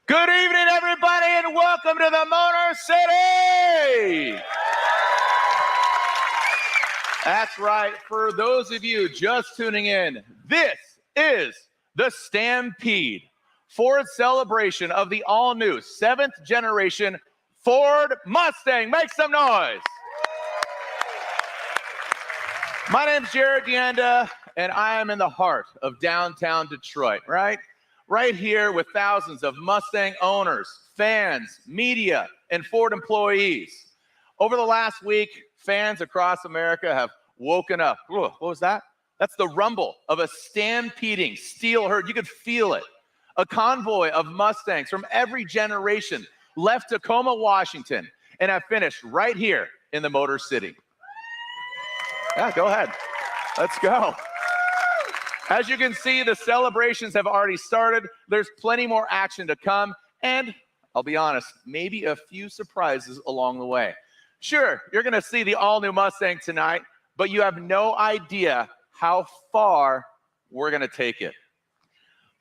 Good evening, everybody, and welcome to the Motor City. That's right. For those of you just tuning in, this is the Stampede, Ford's celebration of the all-new 7th generation Ford Mustang. Make some noise. My name's Jared Deanda, and I am in the heart of downtown Detroit, right here with thousands of Mustang owners, fans, media, and Ford employees. Over the last week, fans across America have woken up. Ooh, what was that? That's the rumble of a stampeding steel herd. You could feel it. A convoy of Mustangs from every generation left Tacoma, Washington, and have finished right here in the Motor City. Yeah, go ahead. Let's go. As you can see, the celebrations have already started. There's plenty more action to come, and I'll be honest, maybe a few surprises along the way. Sure, you're going to see the all-new Mustang tonight, but you have no idea how far we're going to take it.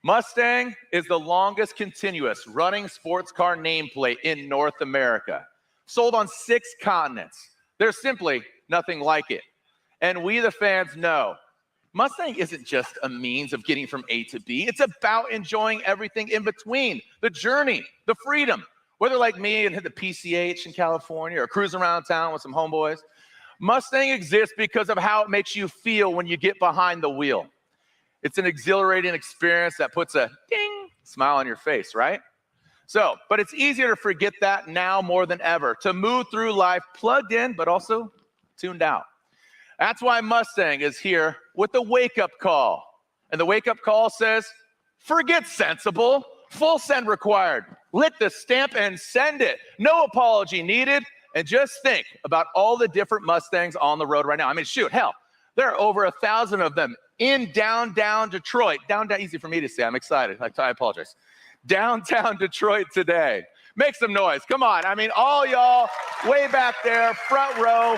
Mustang is the longest continuous running sports car nameplate in North America. Sold on 6 continents. There's simply nothing like it. And we, the fans, know Mustang isn't just a means of getting from A to B. It's about enjoying everything in between, the journey, the freedom. Whether like me and hit the PCH in California or cruise around town with some homeboys, Mustang exists because of how it makes you feel when you get behind the wheel. It's an exhilarating experience that puts a ding smile on your face, right? But it's easier to forget that now more than ever, to move through life plugged in, but also tuned out. That's why Mustang is here with the wake-up call. And the wake-up call says, forget sensible, full send required. Lit the stamp and send it. No apology needed. And just think about all the different Mustangs on the road right now. I mean, shoot, hell, there are over 1,000 of them in downtown Detroit. Downtown, easy for me to say, I'm excited. I apologize. Downtown Detroit today. Make some noise, come on. I mean, all y'all way back there, front row.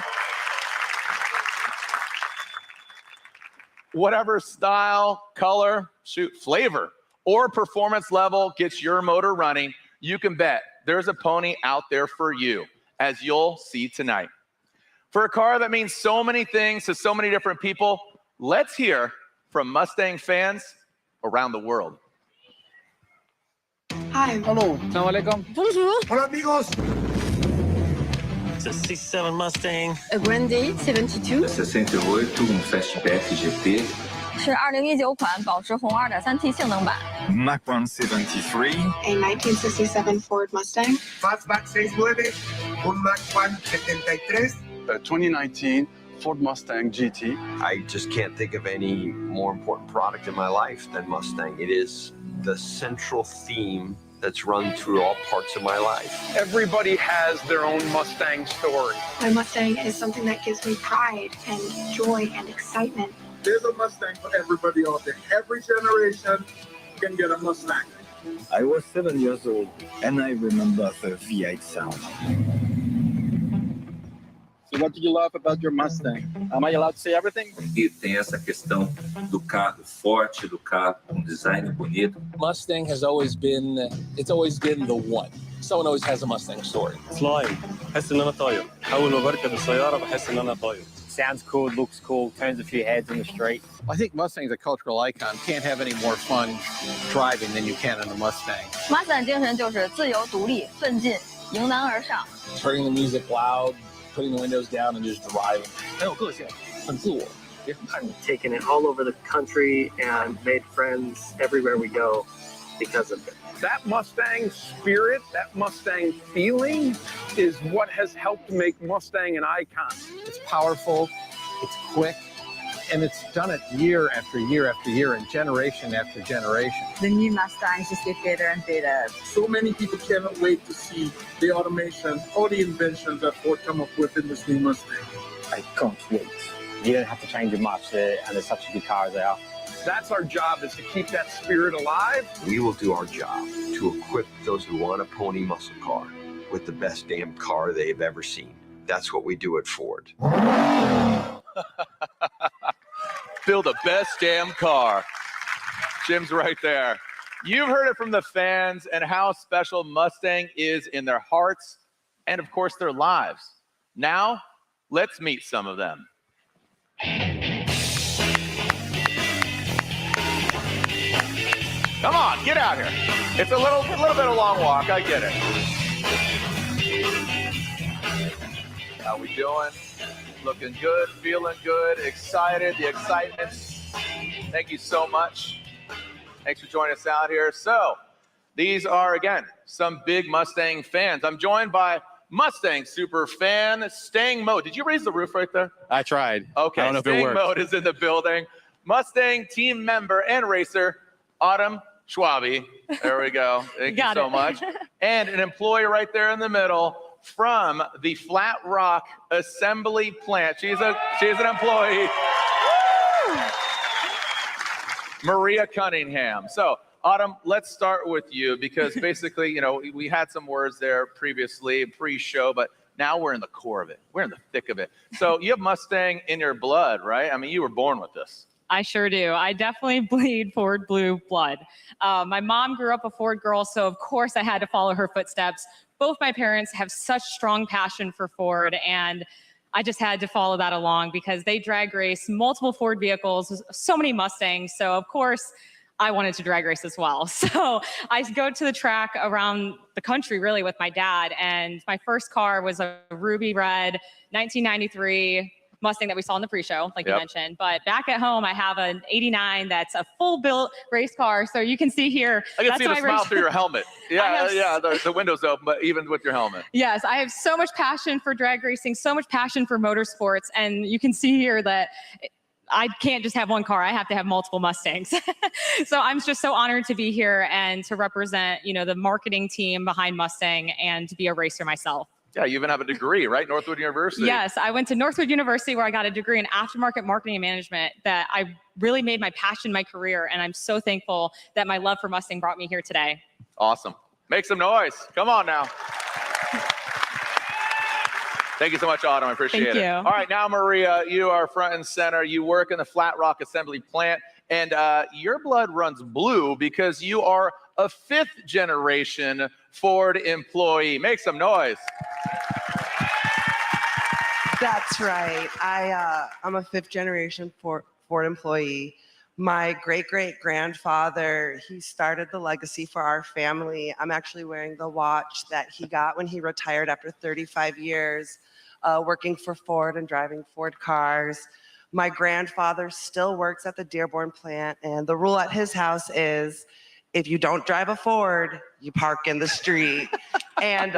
Whatever style, color, shoot, flavor, or performance level gets your motor running, you can bet there's a pony out there for you, as you'll see tonight. For a car that means so many things to so many different people, let's hear from Mustang fans around the world. Hi. Hello. Assalamu alaikum. Bonjour. Hola, amigos. It's a 67 Mustang. A Grande 72. 68, fastback GT. 是2019款保时红 2.3T 性能版。Mach 173. A 1967 Ford Mustang. Fastback 69, un Mach 173. A 2019 Ford Mustang GT. I just can't think of any more important product in my life than Mustang. It is the central theme that's run through all parts of my life. Everybody has their own Mustang story. My Mustang is something that gives me pride and joy and excitement. There's a Mustang for everybody out there. Every generation can get a Mustang. I was 7 years old, and I remember the V8 sound. So what do you love about your Mustang? Am I allowed to say everything? E tem essa questão do carro forte, do carro com design bonito. Mustang has always been the one. Someone always has a Mustang story. Flying. بحس إن أنا طاير. أول ما بركب السيارة بحس إن أنا طاير. Sounds cool, looks cool, turns a few heads in the street. I think Mustang's a cultural icon. Can't have any more fun driving than you can in a Mustang. Mustang 精神就是自由、独立、奋进、迎难而上。 Turning the music loud, putting the windows down, and just driving. 很有个性，很自我，也很叛逆。 Taken it all over the country and made friends everywhere we go because of it. That Mustang spirit, that Mustang feeling is what has helped make Mustang an icon. It's powerful, it's quick, And it's done it year after year after year and generation after generation. The new Mustangs just get better and better. So many people cannot wait to see the automation, all the inventions that Ford come up with in this new Mustang. I can't wait. You don't have to change it much, and they're such a good car as they are. That's our job, is to keep that spirit alive. We will do our job to equip those who want a pony muscle car with the best damn car they've ever seen. That's what we do at Ford. Build the best damn car. Jim's right there. You've heard it from the fans and how special Mustang is in their hearts and, of course, their lives. Now, let's meet some of them. Come on, get out here. It's a little bit of a long walk. I get it. How we doing? Looking good, feeling good, excited. The excitement. Thank you so much. Thanks for joining us out here. So, these are, again, some big Mustang fans. I'm joined by Mustang super fan, Stang Mode. Did you raise the roof right there? I tried. Okay, I don't know if it Stang worked. Mode is in the building. Mustang team member and racer, Autumn Schwabe. There we go. Thank you so much. And an employee right there in the middle from the Flat Rock Assembly Plant. She's an employee. Maria Cunningham. So, Autumn, let's start with you because basically, we had some words there previously, pre-show, but now we're in the core of it. We're in the thick of it. So you have Mustang in your blood, right? I mean, you were born with this. I sure do. I definitely bleed Ford blue blood. My mom grew up a Ford girl, so of course I had to follow her footsteps. Both my parents have such strong passion for Ford, and I just had to follow that along because they drag race multiple Ford vehicles, so many Mustangs. So of course, I wanted to drag race as well. So I go to the track around the country really with my dad, and my first car was a ruby red 1993 Mustang that we saw in the pre-show, like you mentioned. But back at home, I have an 89 that's a full-built race car. So you can see here. I can see the smile through your helmet. Yeah, the window's open, but even with your helmet. Yes, I have so much passion for drag racing, so much passion for motorsports. And you can see here that I can't just have one car. I have to have multiple Mustangs. So I'm just so honored to be here and to represent, the marketing team behind Mustang and to be a racer myself. Yeah, you even have a degree, right? Northwood University. Yes, I went to Northwood University where I got a degree in aftermarket marketing and management that I really made my passion my career. And I'm so thankful that my love for Mustang brought me here today. Awesome. Make some noise. Come on now. Thank you so much, Autumn. I appreciate it. Thank you. All right, now, Maria, you are front and center. You work in the Flat Rock Assembly Plant, and your blood runs blue because you are a fifth-generation Ford employee. Make some noise. That's right. I'm a fifth-generation Ford employee. My great-great-grandfather, he started the legacy for our family. I'm actually wearing the watch that he got when he retired after 35 years working for Ford and driving Ford cars. My grandfather still works at the Dearborn plant, and the rule at his house is if you don't drive a Ford, you park in the street. And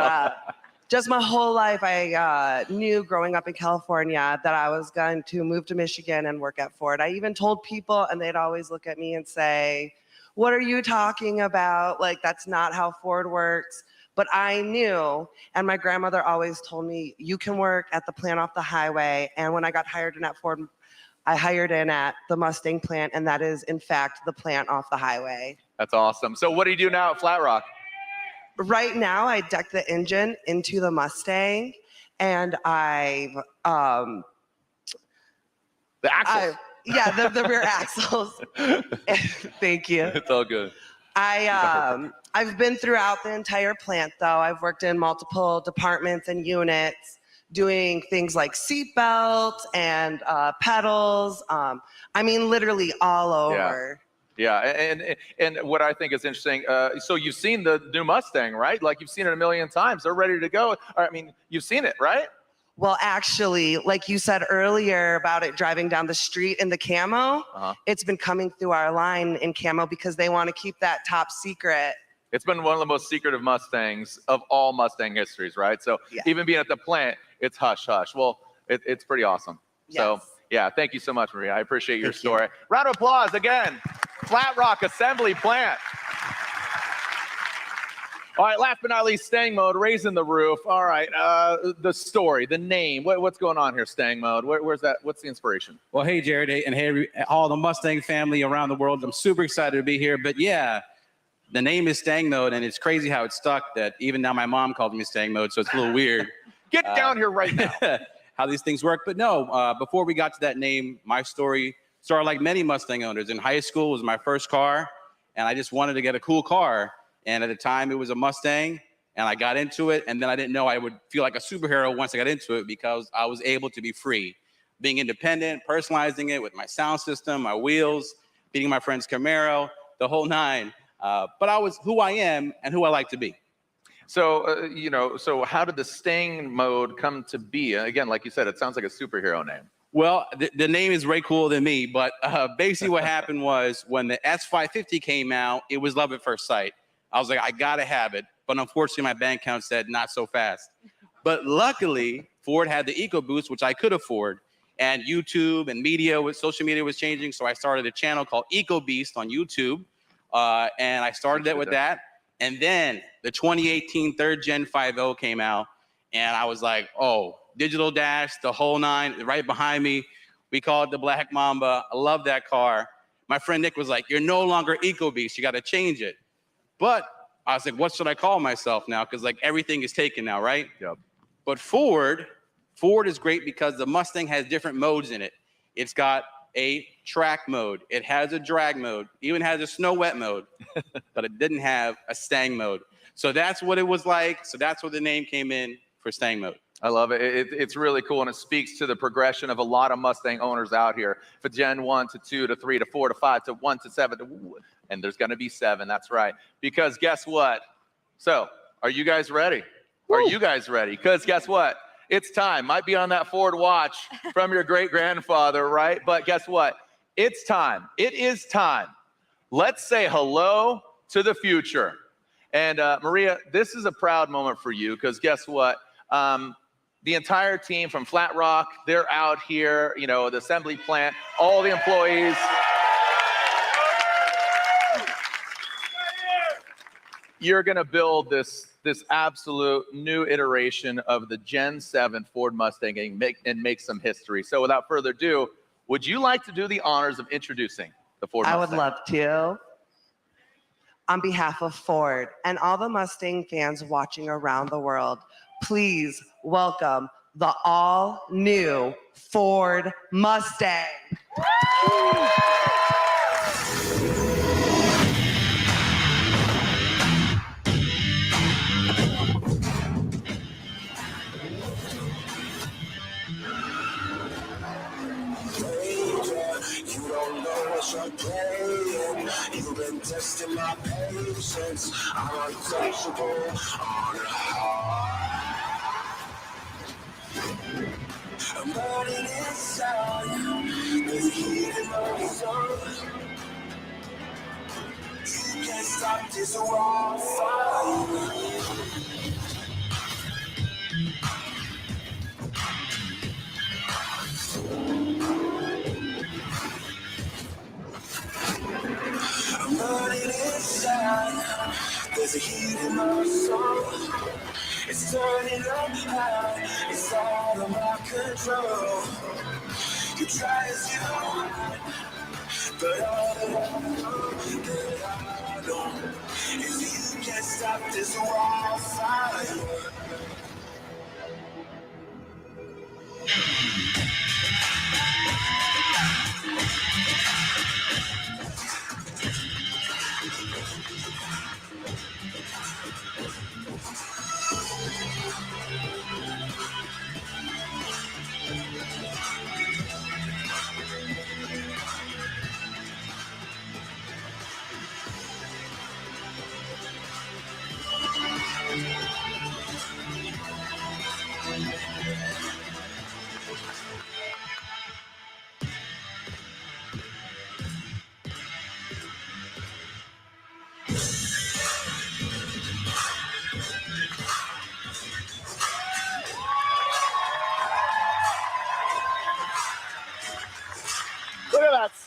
just my whole life, I knew growing up in California that I was going to move to Michigan and work at Ford. I even told people, and they'd always look at me and say, "What are you talking about? Like, that's not how Ford works." But I knew, and my grandmother always told me, you can work at the plant off the highway. And when I got hired in at Ford, I hired in at the Mustang plant, and that is, in fact, the plant off the highway. That's awesome. So what do you do now at Flat Rock? Right now, I deck the engine into the Mustang, and the axles. The rear axles. Thank you. It's all good. I've been throughout the entire plant, though. I've worked in multiple departments and units, doing things like seat belts and pedals. Literally all over. Yeah, and what I think is interesting, so you've seen the new Mustang, right? Like you've seen it a million times. They're ready to go. You've seen it, right? Well, actually, like you said earlier about it driving down the street in the camo, it's been coming through our line in camo because they want to keep that top secret. It's been one of the most secretive Mustangs of all Mustang histories, right? So even being at the plant, it's hush hush. Well, it's pretty awesome. Yes. So Yeah, thank you so much, Maria. I appreciate your story. Round of applause again. Flat Rock Assembly Plant. All right, last but not least, Stang Mode, raising the roof. All right, the story, the name. What's going on here, Stang Mode? Where's that? What's the inspiration? Well, hey, Jared, and hey, all the Mustang family around the world. I'm super excited to be here. But yeah, the name is Stang Mode, and it's crazy how it stuck that even now my mom calls me Stang Mode, so it's a little weird. Get down here right now. How these things work. But no, before we got to that name, my story started like many Mustang owners. In high school, it was my first car, and I just wanted to get a cool car. And at the time, it was a Mustang, and I got into it, and then I didn't know I would feel like a superhero once I got into it because I was able to be free, being independent, personalizing it with my sound system, my wheels, beating my friend's Camaro, the whole nine. But I was who I am and who I like to be. So, so how did the Stang Mode come to be? Again, like you said, it sounds like a superhero name. Well, the name is way cooler than me, but basically what happened was when the S550 came out, it was love at first sight. I was like, I gotta have it. But unfortunately, my bank account said not so fast. But luckily, Ford had the EcoBoost, which I could afford. And YouTube and social media was changing. So I started a channel called EcoBeast on YouTube. And I started it with that. And then the 2018 third gen 5.0 came out. And I was like, oh, digital dash, the whole nine, right behind me. We call it the Black Mamba. I love that car. My friend Nick was like, you're no longer EcoBeast. You got to change it. But I was like, what should I call myself now? Because like everything is taken now, right? Yep. But Ford is great because the Mustang has different modes in it. It's got a track mode. It has a drag mode. Even has a snow wet mode. But it didn't have a Stang mode. So that's what it was like. So that's where the name came in for Stang Mode. I love it. It's really cool, and it speaks to the progression of a lot of Mustang owners out here. For Gen 1 to 2 to 3 to 4 to 5 to 1 to 7 to, and there's going to be 7. That's right. Because guess what? So, are you guys ready? Woo. Are you guys ready? Because guess what? It's time. Might be on that Ford watch from your great-grandfather, right? But guess what? It's time. It is time. Let's say hello to the future. And Maria, this is a proud moment for you because guess what? The entire team from Flat Rock, they're out here, the assembly plant, all the employees. You're going to build this absolute new iteration of the Gen 7 Ford Mustang and make some history. So without further ado, would you like to do the honors of introducing the Ford Mustang? I would love to. On behalf of Ford and all the Mustang fans watching around the world, please welcome the all-new Ford Mustang. You don't know what you're playing. You've been testing my patience. I'm untouchable on a heart. I'm burning inside. There's heat in my soul. You can't stop this wildfire. I'm burning inside. There's a heat in my soul. It's turning up high. It's all of my control. You try as you hide, but all that I know is you can't stop this wildfire.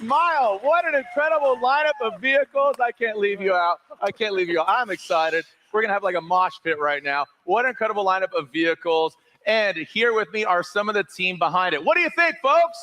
smile. What an incredible lineup of vehicles. I can't leave you out. I can't leave you out. I'm excited. We're going to have like a mosh pit right now. What an incredible lineup of vehicles. And here with me are some of the team behind it. What do you think, folks?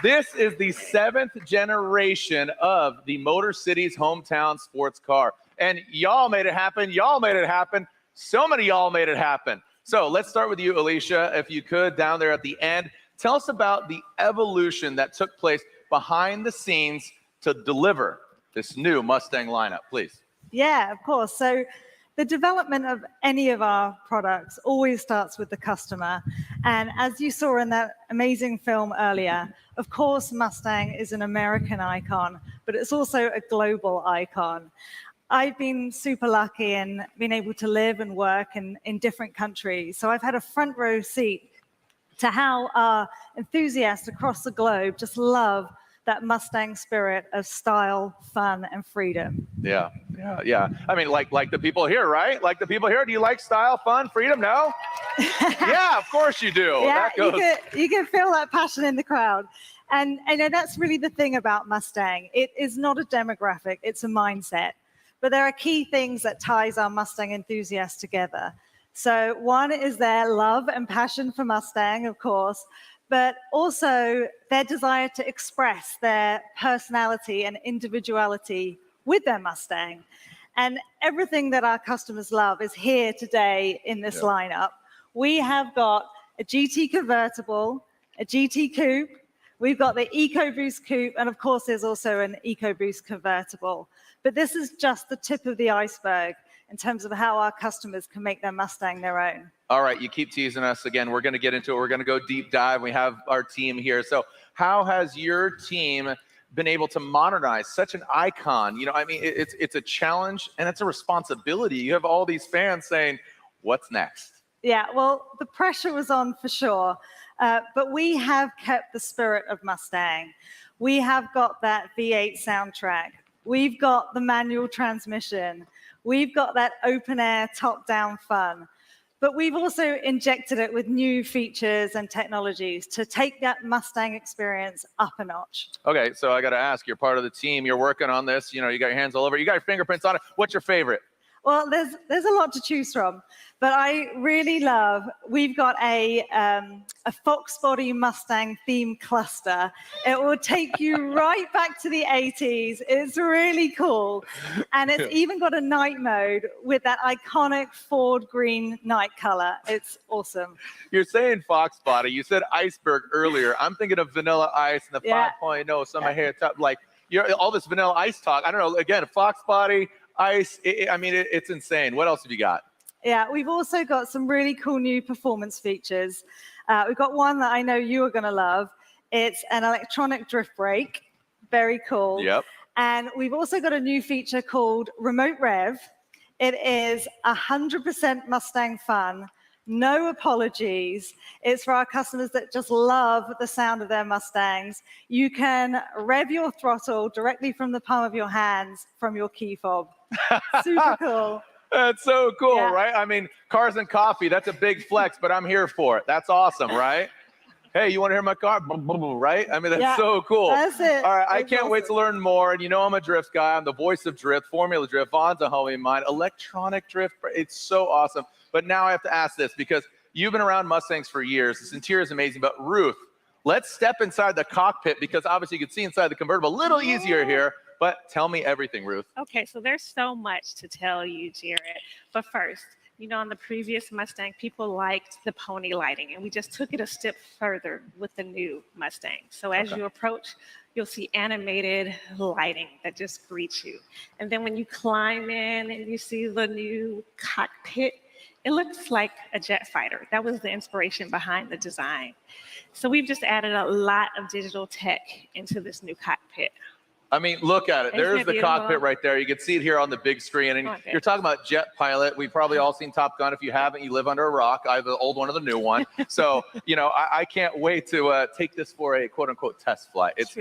This is the 7th generation of the Motor City's hometown sports car. And y'all made it happen. Y'all made it happen. So many y'all made it happen. So let's start with you, Alicia, if you could, down there at the end. Tell us about the evolution that took place behind the scenes to deliver this new Mustang lineup, please. Yeah, of course. So the development of any of our products always starts with the customer. And as you saw in that amazing film earlier, of course, Mustang is an American icon, but it's also a global icon. I've been super lucky and been able to live and work in different countries. So I've had a front row seat to how our enthusiasts across the globe just love that Mustang spirit of style, fun, and freedom. Yeah. I mean, like the people here, right? Like the people here, do you like style, fun, freedom? No? Yeah, of course you do. Yeah, That goes... you can feel that passion in the crowd. And that's really the thing about Mustang. It is not a demographic, it's a mindset. But there are key things that ties our Mustang enthusiasts together. So one is their love and passion for Mustang, of course, but also their desire to express their personality and individuality with their Mustang. And everything that our customers love is here today in this lineup. We have got a GT convertible, a GT coupe, we've got the EcoBoost coupe, and of course there's also an EcoBoost convertible. But this is just the tip of the iceberg in terms of how our customers can make their Mustang their own. All right, you keep teasing us. Again, we're going to get into it. We're going to go deep dive. We have our team here. So how has your team been able to modernize such an icon? You know, I mean, it's a challenge and it's a responsibility. You have all these fans saying, what's next? Yeah, well, the pressure was on for sure. But we have kept the spirit of Mustang. We have got that V8 soundtrack. We've got the manual transmission. We've got that open air, top down fun. But we've also injected it with new features and technologies to take that Mustang experience up a notch. Okay, so I got to ask, you're part of the team, you're working on this, you know, you got your hands all over it, you got your fingerprints on it. What's your favorite? Well, there's a lot to choose from, but I really love, we've got a Fox Body Mustang theme cluster. It will take you right back to the 80s. It's really cool. And it's even got a night mode with that iconic Ford green night color. It's awesome. You're saying Fox Body, you said iceberg earlier. I'm thinking of Vanilla Ice and the 5.0, some hair top, like all this Vanilla Ice talk. I don't know, again, Fox Body, Ice, I mean, it's insane. What else have you got? Yeah, we've also got some really cool new performance features. We've got one that I know you are going to love. It's an electronic drift brake. Very cool. Yep. And we've also got a new feature called Remote Rev. It is 100% Mustang fun. No apologies. It's for our customers that just love the sound of their Mustangs. You can rev your throttle directly from the palm of your hands from your key fob. Super cool. That's so cool, right? I mean, cars and coffee, that's a big flex, but I'm here for it. That's awesome, right? Hey, you want to hear my car? Right? I mean, that's so cool. That's it. All right, I can't wait to learn more. And you know I'm a drift guy. I'm the voice of drift, Formula Drift. Vaughn's a homie of mine. Electronic drift, it's so awesome. But now I have to ask this because you've been around Mustangs for years. This interior is amazing. But Ruth, let's step inside the cockpit because obviously you can see inside the convertible. A little easier here. But tell me everything, Ruth. Okay, so there's so much to tell you, Jared. But first, you know, on the previous Mustang, people liked the pony lighting, and we just took it a step further with the new Mustang. So as you approach, you'll see animated lighting that just greets you. And then when you climb in and you see the new cockpit, it looks like a jet fighter. That was the inspiration behind the design. So we've just added a lot of digital tech into this new cockpit. I mean, look at it. Isn't There's it the beautiful? cockpit right there. You can see it here on the big screen. And Oh, okay. you're talking about jet pilot. We've probably all seen Top Gun. If you haven't, you live under a rock. I have the old one or the new one. So, I can't wait to take this for a quote unquote test flight. It's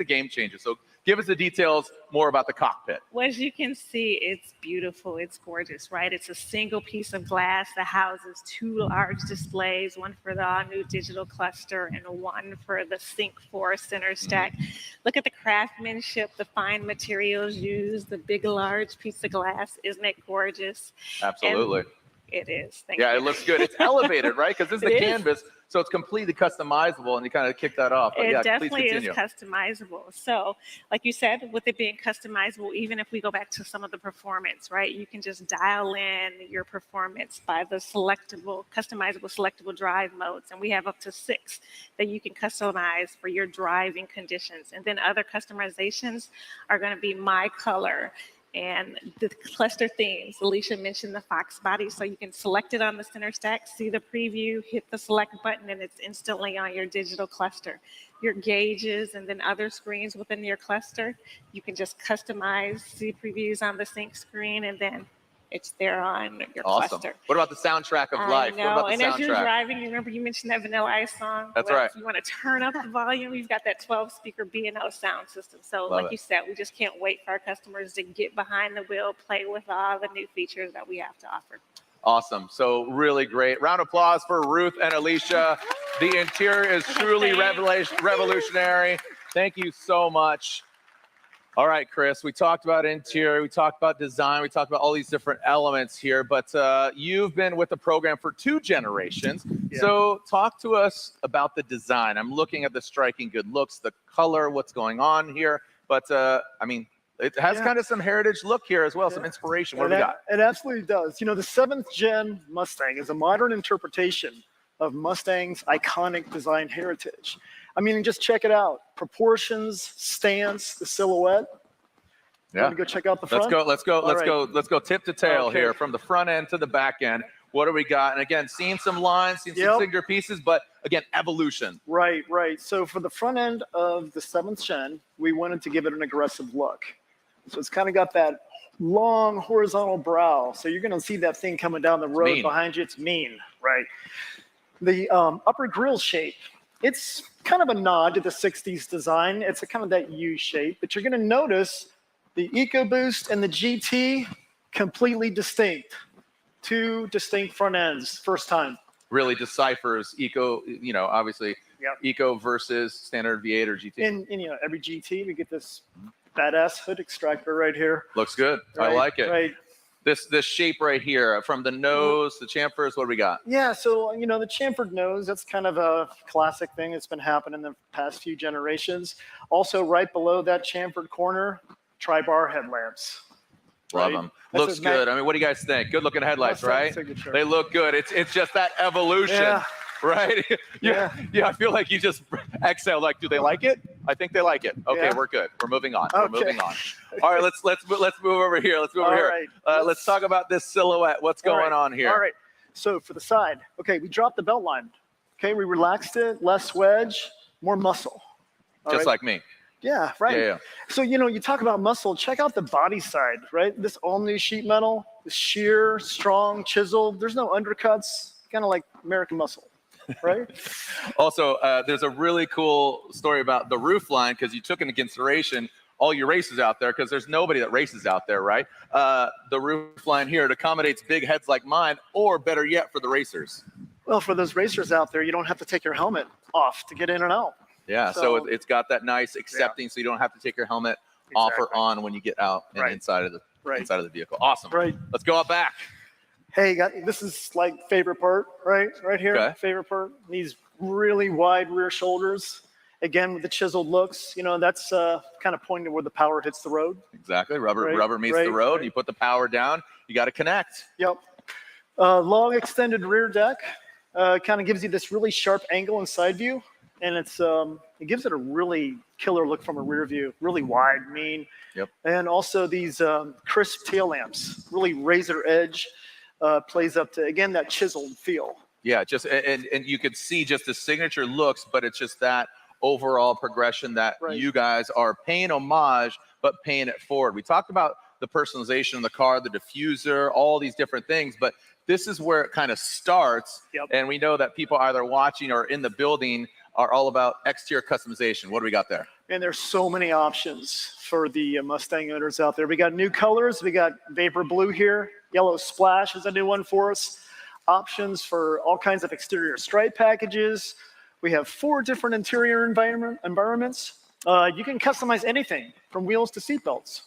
a game changer. So give us the details more about the cockpit. Well, as you can see, it's beautiful. It's gorgeous, right? It's a single piece of glass that houses 2 large displays, one for the all-new digital cluster and one for the Sync 4 center stack. Look at the craftsmanship, the fine materials used, the big, large piece of glass. Isn't it gorgeous? Absolutely. And it is. Thank Yeah, you. it looks good. It's elevated, right? Because this is It the is. canvas, so it's completely customizable, and you kind of kick that off. But It yeah, definitely please is continue. customizable. So, like you said, with it being customizable, even if we go back to some of the performance, right? You can just dial in your performance by the customizable selectable drive modes. And we have up to 6 that you can customize for your driving conditions. And then other customizations are going to be my color and the cluster themes. Alicia mentioned the Fox body, so you can select it on the center stack, see the preview, hit the select button, and it's instantly on your digital cluster. Your gauges and then other screens within your cluster, you can just customize, see previews on the sync screen, and then it's there on your Awesome. cluster. What about the soundtrack of life? I know. What about the and as you're soundtrack? driving, you remember you mentioned that Vanilla Ice song? That's Well, right. If you want to turn up the volume, you've got that 12-speaker B&O sound system. So Love like it. you said, we just can't wait for our customers to get behind the wheel, play with all the new features that we have to offer. Awesome. So really great. Round of applause for Ruth and Alicia. The interior is truly revolutionary. Thank you so much. All right, Chris, we talked about interior, we talked about design, we talked about all these different elements here, but you've been with the program for 2 generations. Yeah. So talk to us about the design. I'm looking at the striking good looks, the color, what's going on here. But I mean, it has kind of some heritage look here as well, some inspiration. What do we got? It absolutely does. The 7th gen Mustang is a modern interpretation of Mustang's iconic design heritage. I mean, just check it out. Proportions, stance, the silhouette. Yeah. Want to go check out the front? Let's go tip to tail Okay. here, from the front end to the back end. What do we got? And again, seeing some lines, seeing some singular pieces, but again, evolution. Right. So for the front end of the 7th gen, we wanted to give it an aggressive look. So it's kind of got that long horizontal brow. So you're going to see that thing coming down the road mean. behind you. It's mean, right? The upper grille shape, it's kind of a nod to the 60s design. It's a kind of that U shape, but you're going to notice the EcoBoost and the GT completely distinct. 2 distinct front ends, first time. Really deciphers eco, obviously eco versus standard V8 or GT. In every GT, we get this badass hood extractor right here. Looks good. I Right, like it. right. This shape right here, from the nose, the chamfers, what do we got? Yeah, so the chamfered nose, that's kind of a classic thing that's been happening in the past few generations. Also, right below that chamfered corner, tri-bar headlamps. Love Right? them. That's Looks his good. I mean, what do you guys think? Good looking headlights, Mustang right? signature. They look good. It's just that evolution, Yeah. right? Yeah. I feel like you just exhale. Like, do they like it? I think they like it. Okay, Yeah. we're good. We're moving on. Okay. We're moving on. All right, let's move over here. Let's move over All here. right. Let's talk about this silhouette. What's going on here? All right. So for the side, okay, we dropped the belt line. Okay, we relaxed it, less wedge, more muscle. All Just right? like me. Yeah, right. Yeah. So, you talk about muscle, check out the body side, right? This all new sheet metal, the sheer, strong, chiseled. There's no undercuts, kind of like American muscle, right? Also, there's a really cool story about the roof line, because you took into consideration all your racers out there, because there's nobody that races out there, right? The roof line here, it accommodates big heads like mine, or better yet, for the racers. Well, for those racers out there, you don't have to take your helmet off to get in and out. Yeah, so it's got that nice accepting, so you don't have to take your helmet off or on when you get out and inside of the vehicle. Awesome. Right. Let's go out back. Hey, this is like favorite part, right here. Okay. Favorite part. These really wide rear shoulders. Again, with the chiseled looks, that's kind of pointing to where the power hits the road. Exactly. Rubber meets the right, road. You put the power down. You got to connect. Yep. Long extended rear deck kind of gives you this really sharp angle and side view, and it gives it a really killer look from a rear view. Really wide, mean. Yep. And also these crisp tail lamps, really razor edge, plays up to again that chiseled feel. Yeah, and you could see just the signature looks, but it's just that overall progression that you guys are paying homage, but paying it forward. We talked about the personalization of the car, the diffuser, all these different things, but this is where it kind of starts. And we know that people either watching or in the building are all about exterior customization. What do we got there? And there's so many options for the Mustang owners out there. We got new colors. We got Vapor Blue here. Yellow Splash is a new one for us. Options for all kinds of exterior stripe packages. We have 4 different interior environments. You can customize anything from wheels to seatbelts.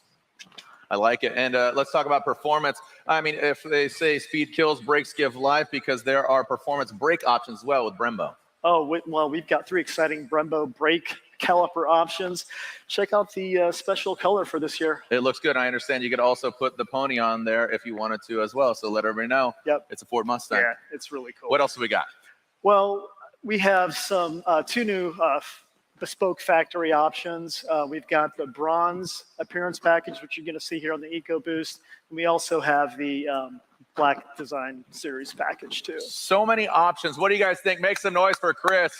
I like it. And let's talk about performance. I mean, if they say speed kills, brakes give life, because there are performance brake options as well with Brembo. Oh, well, we've got 3 exciting Brembo brake caliper options. Check out the special color for this year. It looks good. I understand you could also put the pony on there if you wanted to as well. So let everybody know. It's a Ford Mustang. Yeah, it's really cool. What else do we got? Well, we have some 2 new bespoke factory options. We've got the bronze appearance package, which you're going to see here on the EcoBoost. And we also have the black design series package too. So many options. What do you guys think? Make some noise for Chris.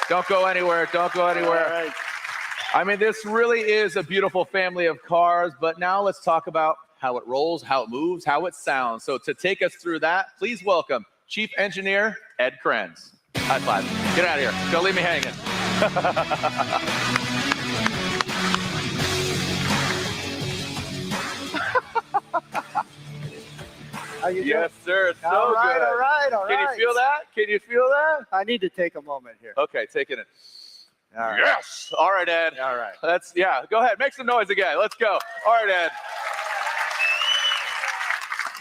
Don't go anywhere. Don't go anywhere. All right. I mean, this really is a beautiful family of cars, but now let's talk about how it rolls, how it moves, how it sounds. So to take us through that, please welcome Chief Engineer Ed Krenz. High five. Get out of here. Don't leave me hanging. Yes, sir. So all right, good. all right. Can you feel that? Can you feel that? I need to take a moment here. Okay, take it in. All right. Yes. All right, Ed. All right. Go ahead. Make some noise again. Let's go. All right, Ed.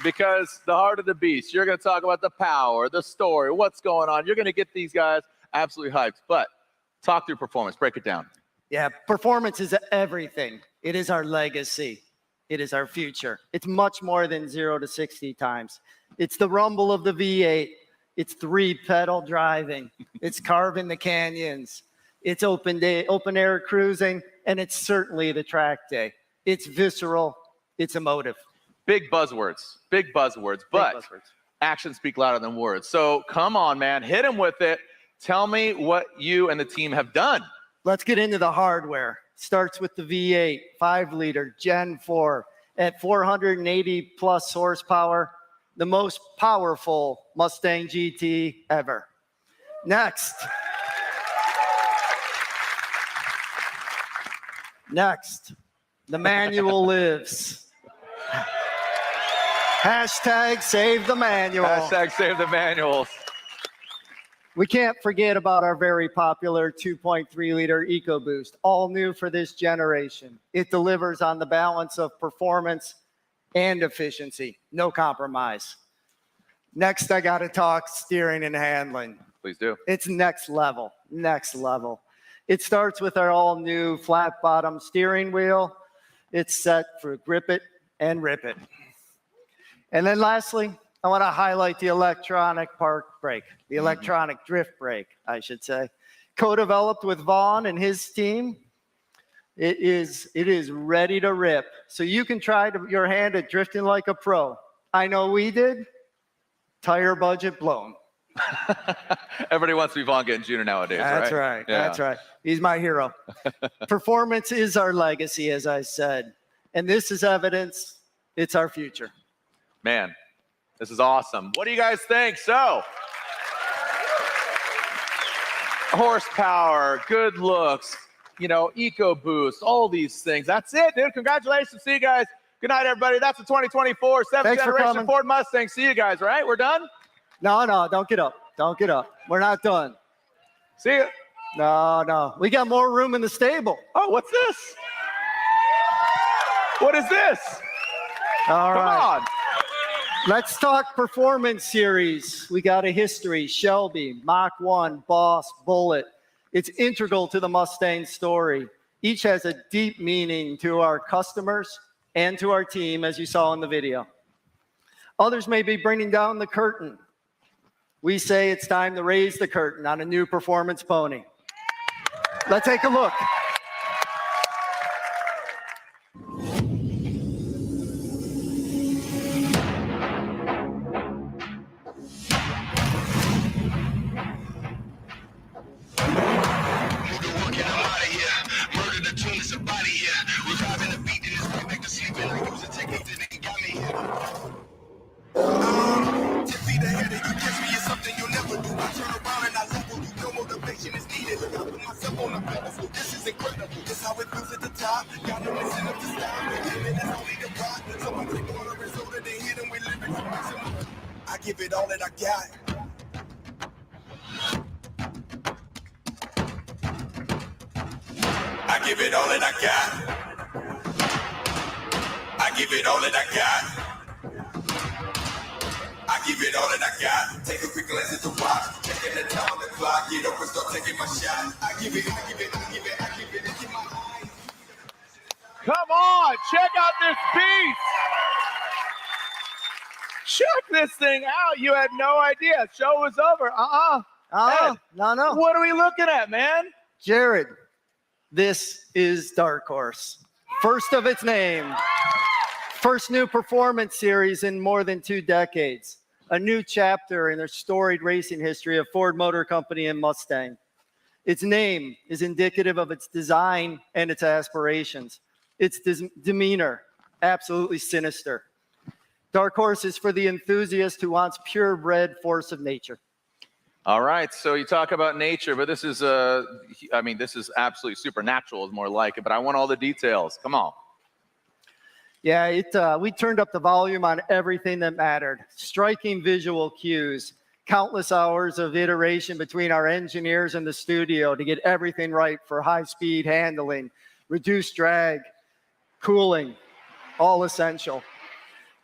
Because the heart of the beast, you're going to talk about the power, the story, what's going on. You're going to get these guys absolutely hyped. But talk through performance. Break it down. Yeah, performance is everything. It is our legacy. It is our future. It's much more than 0 to 60 times. It's the rumble of the V8. It's 3-pedal driving. It's carving the canyons. It's open air cruising, and it's certainly the track day. It's visceral. It's emotive. Big buzzwords, but actions speak louder than words. So come on, man, hit him with it. Tell me what you and the team have done. Let's get into the hardware. Starts with the V8, 5-liter, Gen 4, at 480 plus horsepower, the most powerful Mustang GT ever. Next, the manual lives. Hashtag save the manual. Hashtag save the manuals. We can't forget about our very popular 2.3-liter EcoBoost, all new for this generation. It delivers on the balance of performance and efficiency, no compromise. Next, I got to talk steering and handling. Please do. It's next level, next level. It starts with our all-new flat-bottom steering wheel. It's set for grip it and rip it. And then lastly, I want to highlight the electronic park brake, the electronic drift brake, I should say. Co-developed with Vaughn and his team. It is ready to rip. So you can try your hand at drifting like a pro. I know we did. Tire budget blown. Everybody wants to be Vaughn getting Jr. nowadays, That's right. Yeah. That's right. He's my hero. Performance is our legacy, as I said. And this is evidence. It's our future. Man, this is awesome. What do you guys think? So, horsepower, good looks, EcoBoost, all these things. That's it, dude. Congratulations. See you guys. Good night, everybody. That's the 2024 7th generation Ford Mustang. See you guys, right? We're done? No, don't get up. Don't get up. We're not done. See you. No. We got more room in the stable. Oh, what's this? What is this? All right. Come on. Let's talk performance series. We got a history. Shelby, Mach 1, Boss, Bullet. It's integral to the Mustang story. Each has a deep meaning to our customers and to our team, as you saw in the video. Others may be bringing down the curtain. We say it's time to raise the curtain on a new performance pony. Let's take a look. This how it feels at the top. Got no reason up to stop. Living is only the rock. So I take all the result of the hit and we live it to maximum. I give it all that I got. I give it all that I got. I give it all that I got. I give it all that I got. Take a quick glance at the watch. Checking the time on the clock. Get up and start taking my shot. I give it, I give it, I give it, I give it into my eyes. Come on, check out this beast. Check this thing out. You had no idea. Show was over. Ed, No. What are we looking at, man? Jared, this is Dark Horse. First of its name. First new performance series in more than 2 decades. A new chapter in their storied racing history of Ford Motor Company and Mustang. Its name is indicative of its design and its aspirations. Its demeanor, absolutely sinister. Dark Horse is for the enthusiast who wants purebred force of nature. All right, so you talk about nature, but this is, this is absolutely supernatural is more like it, but I want all the details. Come on. Yeah, we turned up the volume on everything that mattered. Striking visual cues, countless hours of iteration between our engineers and the studio to get everything right for high-speed handling, reduced drag, cooling, all essential.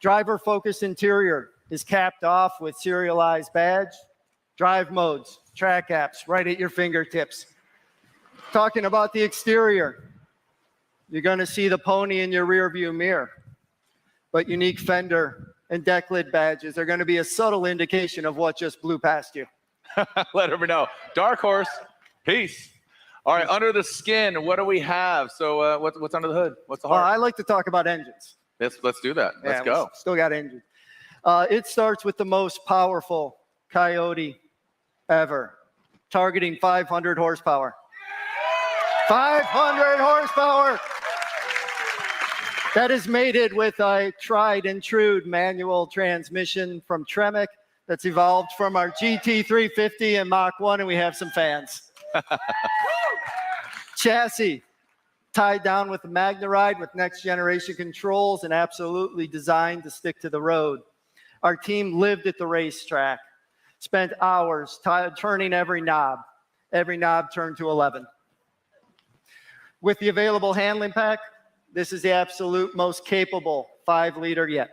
Driver-focused interior is capped off with serialized badge, drive modes, track apps right at your fingertips. Talking about the exterior, you're going to see the pony in your rearview mirror, but unique fender and deck lid badges are going to be a subtle indication of what just blew past you. Let everyone know. Dark Horse, peace. All right, under the skin, what do we have? So what's under the hood? What's the heart? I like to talk about engines. Let's do that. Let's go. We still got engines. It starts with the most powerful Coyote ever, targeting 500 horsepower. 500 horsepower! That is mated with a tried and true manual transmission from Tremec that's evolved from our GT350 and Mach 1, and we have some fans. Chassis tied down with the MagnaRide with next generation controls and absolutely designed to stick to the road. Our team lived at the racetrack, spent hours turning every knob. Every knob turned to 11. With the available handling pack, this is the absolute most capable 5-liter yet.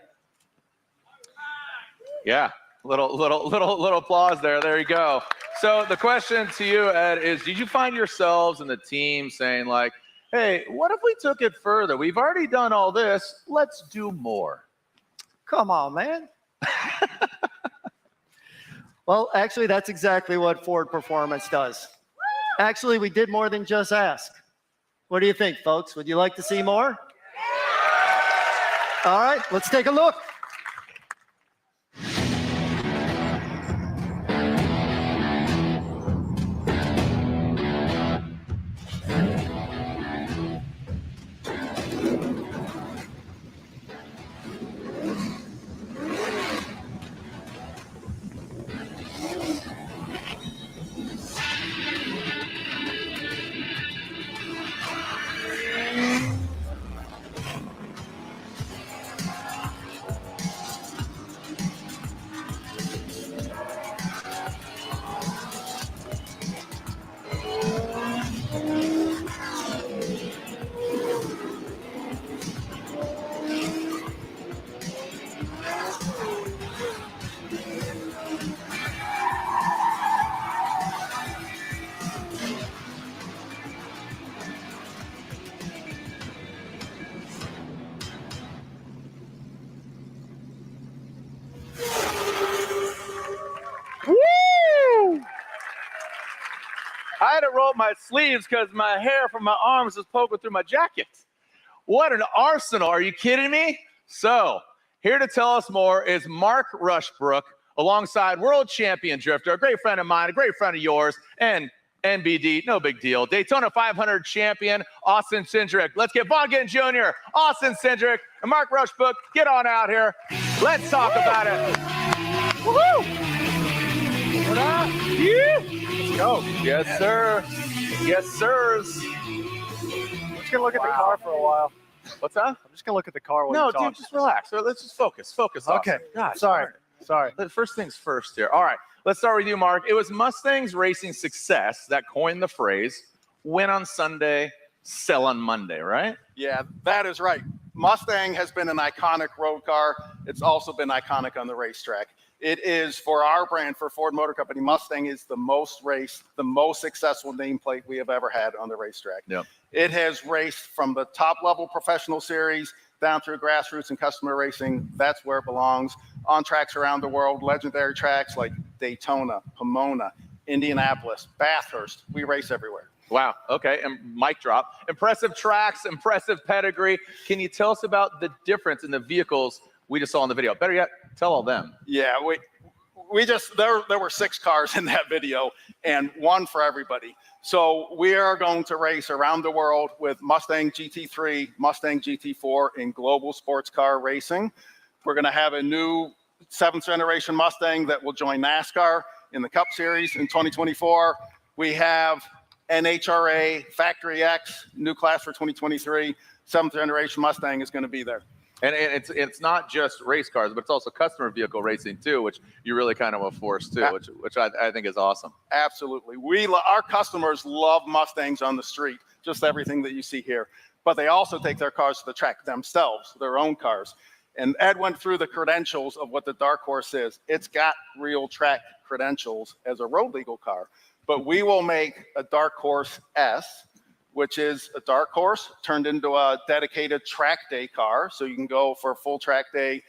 Yeah, little applause there. There you go. So the question to you, Ed, is did you find yourselves and the team saying like, hey, what if we took it further? We've already done all this. Let's do more. Come on, man. Well, actually, that's exactly what Ford Performance does. Actually, we did more than just ask. What do you think, folks? Would you like to see more? All right, let's take a look. I had to roll my sleeves because my hair from my arms is poking through my jacket. What an arsenal. Are you kidding me? So, here to tell us more is Mark Rushbrook, alongside world champion drifter, a great friend of mine, a great friend of yours, and NBD, no big deal, Daytona 500 champion, Austin Cindric. Let's get Von Gittin Jr., Austin Cindric, and Mark Rushbrook. Get on out here. Let's talk about it. Woohoo! What up? Yeah. Let's go. Yes, sir. Yes, sirs. gonna look at the car for a while. What's that? I'm just gonna look at the car while No, you talk. dude, just relax. Let's just focus. Focus. Okay. Austin. God, Sorry. First things first here. All right. Let's start with you, Mark. It was Mustang's racing success that coined the phrase "win on Sunday, sell on Monday," right? Yeah, that is right. Mustang has been an iconic road car. It's also been iconic on the racetrack. It is, for our brand, for Ford Motor Company, Mustang is the most raced, the most successful nameplate we have ever had on the racetrack. Yep. It has raced from the top level professional series down through grassroots and customer racing. That's where it belongs. On tracks around the world, legendary tracks like Daytona, Pomona, Indianapolis, Bathurst. We race everywhere. Wow. Okay. And mic drop. Impressive tracks, impressive pedigree. Can you tell us about the difference in the vehicles we just saw in the video? Better yet, tell all them. Yeah, we just, there were 6 cars in that video and one for everybody. So we are going to race around the world with Mustang GT3, Mustang GT4 in global sports car racing. We're going to have a new 7th generation Mustang that will join NASCAR in the Cup Series in 2024. We have NHRA Factory X, new class for 2023. 7th generation Mustang is going to be there. And it's not just race cars, but it's also customer vehicle racing too, which you really kind of a force too, which I think is awesome. Absolutely. Our customers love Mustangs on the street, just everything that you see here. But they also take their cars to the track themselves, their own cars. And Ed went through the credentials of what the Dark Horse is. It's got real track credentials as a road legal car. But we will make a Dark Horse S, which is a Dark Horse turned into a dedicated track day car. So you can go for a full track day,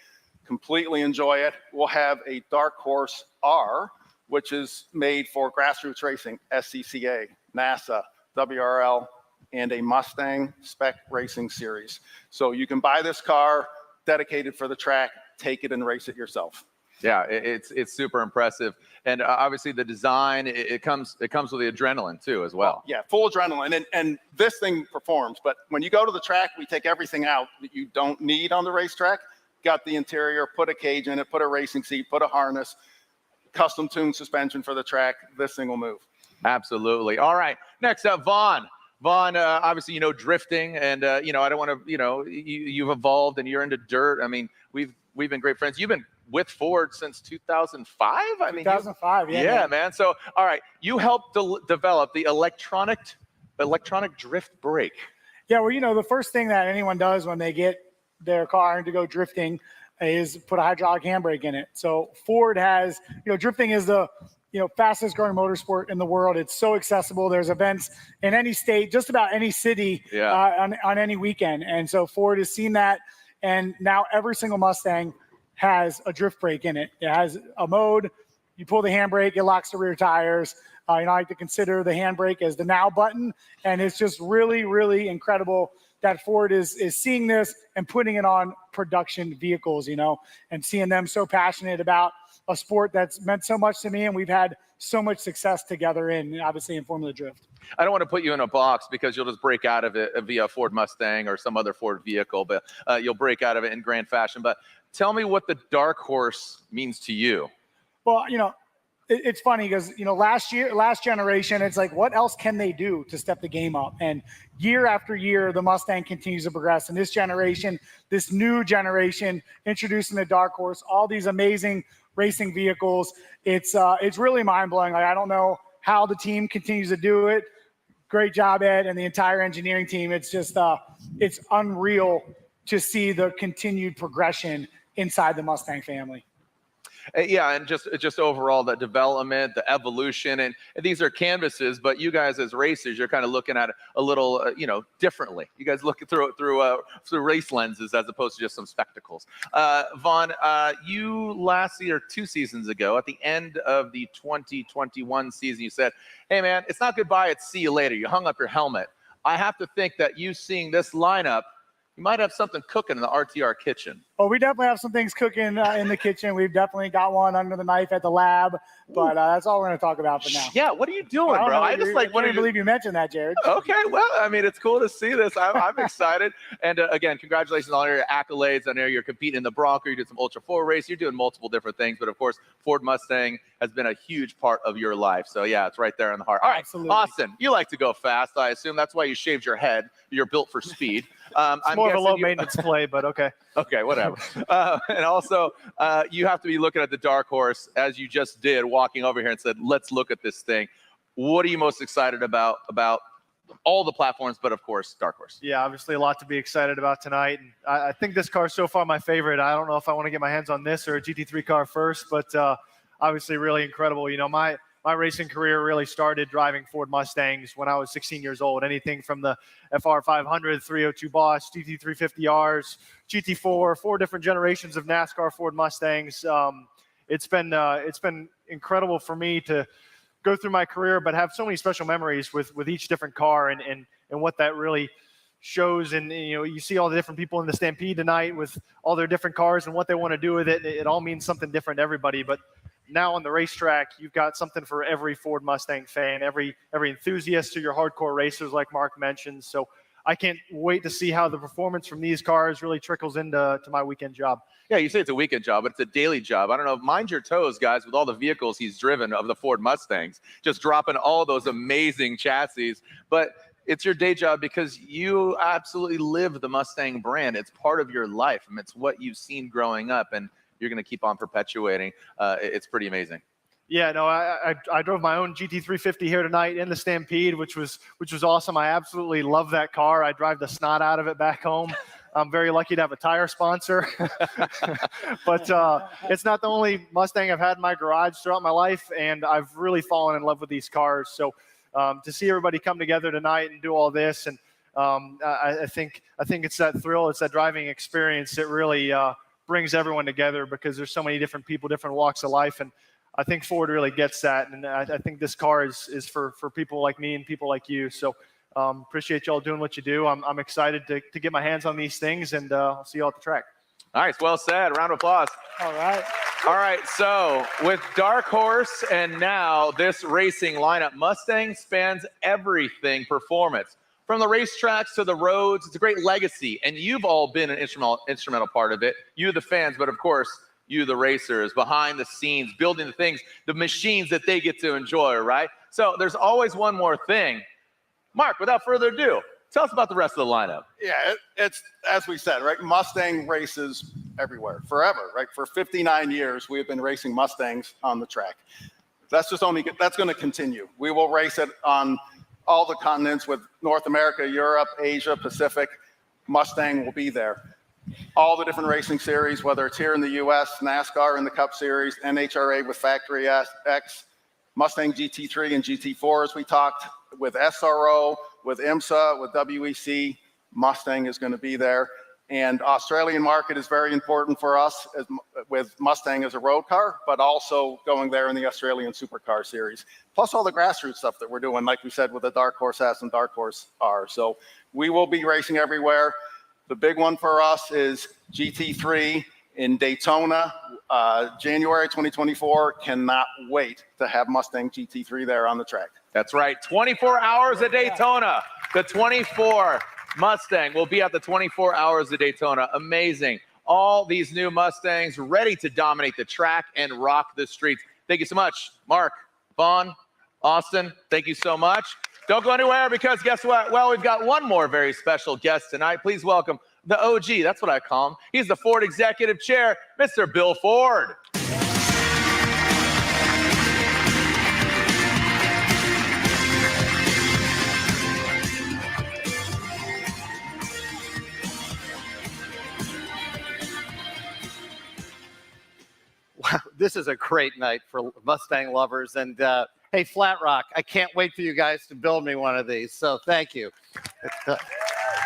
completely enjoy it. We'll have a Dark Horse R, which is made for grassroots racing, SCCA, NASA, WRL, and a Mustang Spec Racing Series. So you can buy this car dedicated for the track, take it and race it yourself. Yeah, it's super impressive, and obviously the design it comes with the adrenaline too as well. Yeah, full adrenaline, and this thing performs. But when you go to the track, we take everything out that you don't need on the racetrack. Got the interior, put a cage in it, put a racing seat, put a harness, custom tuned suspension for the track. This thing will move. Absolutely. All right, next up, Vaughn. Vaughn, obviously drifting, and I don't want to you've evolved and you're into dirt. I mean, we've been great friends. You've been with Ford since 2005. I mean, 2005. Yeah, man. So, all right, you helped develop the electronic drift brake. Yeah, well, the first thing that anyone does when they get their car to go drifting is put a hydraulic handbrake in it. So Ford has, drifting is the fastest growing motorsport in the world. It's so accessible. There's events in any state, just about any city, on any weekend. And so Ford has seen that, and now every single Mustang has a drift brake in it. It has a mode. You pull the handbrake, it locks the rear tires. I like to consider the handbrake as the now button, and it's just really, really incredible that Ford is seeing this and putting it on production vehicles, and seeing them so passionate about a sport that's meant so much to me, and we've had so much success together obviously in Formula Drift. I don't want to put you in a box because you'll just break out of it via Ford Mustang or some other Ford vehicle, but you'll break out of it in grand fashion. But tell me what the Dark Horse means to you. Well, it's funny because, last generation, it's like, what else can they do to step the game up? And year after year, the Mustang continues to progress. And this generation, this new generation, introducing the Dark Horse, all these amazing racing vehicles, it's really mind-blowing. Like, I don't know how the team continues to do it. Great job, Ed, and the entire engineering team. It's just, it's unreal to see the continued progression inside the Mustang family. Yeah, and just overall the development, the evolution, and these are canvases, but you guys as racers, you're kind of looking at it a little, differently. You guys look through race lenses as opposed to just some spectacles. Vaughn, you last year, 2 seasons ago, at the end of the 2021 season, you said, "Hey man, it's not goodbye, it's see you later." You hung up your helmet. I have to think that you seeing this lineup, you might have something cooking in the RTR kitchen. Well, we definitely have some things cooking in the kitchen. We've definitely got one under the knife at the lab, but that's all we're going to talk about for now. Yeah, what are you doing, bro? I just like I can't believe you mentioned that, Jared. Okay, well, I mean, it's cool to see this. I'm excited. And again, congratulations on all your accolades. I know you're competing in the Bronco. You did some Ultra 4 race. You're doing multiple different things. But of course, Ford Mustang has been a huge part of your life. So yeah, it's right there in the heart. All right, Absolutely. Austin, you like to go fast. I assume that's why you shaved your head. You're built for speed. It's more of a low maintenance play, but okay. Okay, whatever. And also, you have to be looking at the dark horse, as you just did, walking over here and said, let's look at this thing. What are you most excited about all the platforms, but of course, dark horse? Yeah, obviously a lot to be excited about tonight. And I think this car is so far my favorite. I don't know if I want to get my hands on this or a GT3 car first, but obviously really incredible. You know, my racing career really started driving Ford Mustangs when I was 16 years old. Anything from the FR 500, 302 Boss, GT350Rs, GT4, 4 different generations of NASCAR Ford Mustangs. It's been incredible for me to go through my career, but have so many special memories with each different car and what that really shows. And you know, you see all the different people in the Stampede tonight with all their different cars and what they want to do with it. It all means something different to everybody. But now on the racetrack, you've got something for every Ford Mustang fan, every enthusiast to your hardcore racers, like Mark mentioned. So I can't wait to see how the performance from these cars really trickles into my weekend job. Yeah, you say it's a weekend job, but it's a daily job. I don't know. Mind your toes, guys, with all the vehicles he's driven of the Ford Mustangs, just dropping all those amazing chassis. But it's your day job because you absolutely live the Mustang brand. It's part of your life. I mean, it's what you've seen growing up, and you're going to keep on perpetuating. It's pretty amazing. Yeah, no, I drove my own GT350 here tonight in the Stampede, which was awesome. I absolutely love that car. I drive the snot out of it back home. I'm very lucky to have a tire sponsor. But it's not the only Mustang I've had in my garage throughout my life, and I've really fallen in love with these cars. So to see everybody come together tonight and do all this, and I think it's that thrill, it's that driving experience that really brings everyone together, because there's so many different people, different walks of life, and I think Ford really gets that. And I think this car is for people like me and people like you. So appreciate y'all doing what you do. I'm excited to get my hands on these things, and I'll see y'all at the track. Nice, well said. Round of applause. All right. All right, so with Dark Horse and now this racing lineup, Mustang spans everything performance. From the racetracks to the roads, it's a great legacy, and you've all been an instrumental part of it. You, the fans, but of course, you, the racers, behind the scenes, building the things, the machines that they get to enjoy, right? So there's always one more thing. Mark, without further ado, tell us about the rest of the lineup. Yeah, it's as we said, right? Mustang races everywhere, forever, right? For 59 years, we have been racing Mustangs on the track. That's going to continue. We will race it on all the continents with North America, Europe, Asia, Pacific. Mustang will be there. All the different racing series, whether it's here in the US, NASCAR in the Cup Series, NHRA with Factory X, Mustang GT3 and GT4 as we talked, with SRO, with IMSA, with WEC, Mustang is going to be there. And Australian market is very important for us with Mustang as a road car, but also going there in the Australian Supercar Series. Plus all the grassroots stuff that we're doing, like we said, with the Dark Horse S and Dark Horse R. So we will be racing everywhere. The big one for us is GT3 in Daytona, January 2024. Cannot wait to have Mustang GT3 there on the track. That's right, 24 hours at Daytona. The 24 Mustang will be at the 24 hours of Daytona. Amazing. All these new Mustangs ready to dominate the track and rock the streets. Thank you so much, Mark, Vaughn, Austin. Thank you so much. Don't go anywhere, because guess what? Well, we've got one more very special guest tonight. Please welcome the OG. That's what I call him. He's the Ford Executive Chair, Mr. Bill Ford. Wow, this is a great night for Mustang lovers. And hey, Flat Rock, I can't wait for you guys to build me one of these. So thank you.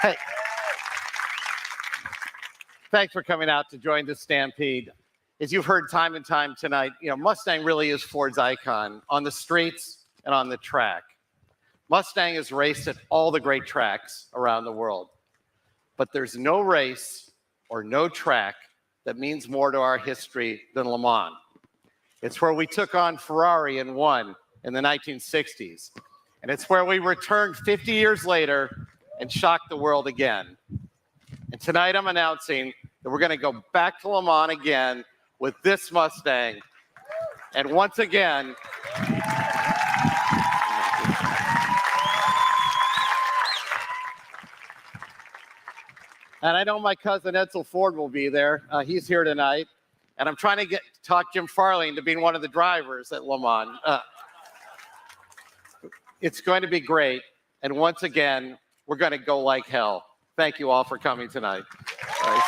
Hey, thanks for coming out to join the Stampede. As you've heard time and time tonight, you know, Mustang really is Ford's icon on the streets and on the track. Mustang has raced at all the great tracks around the world, but there's no race or no track that means more to our history than Le Mans. It's where we took on Ferrari and won in the 1960s. And it's where we returned 50 years later and shocked the world again. And tonight I'm announcing that we're going to go back to Le Mans again with this Mustang. And once again, and I know my cousin Edsel Ford will be there. He's here tonight. And I'm trying to talk Jim Farley into being one of the drivers at Le Mans. It's going to be great. And once again, we're going to go like hell. Thank you all for coming tonight. Right.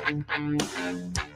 Thank you.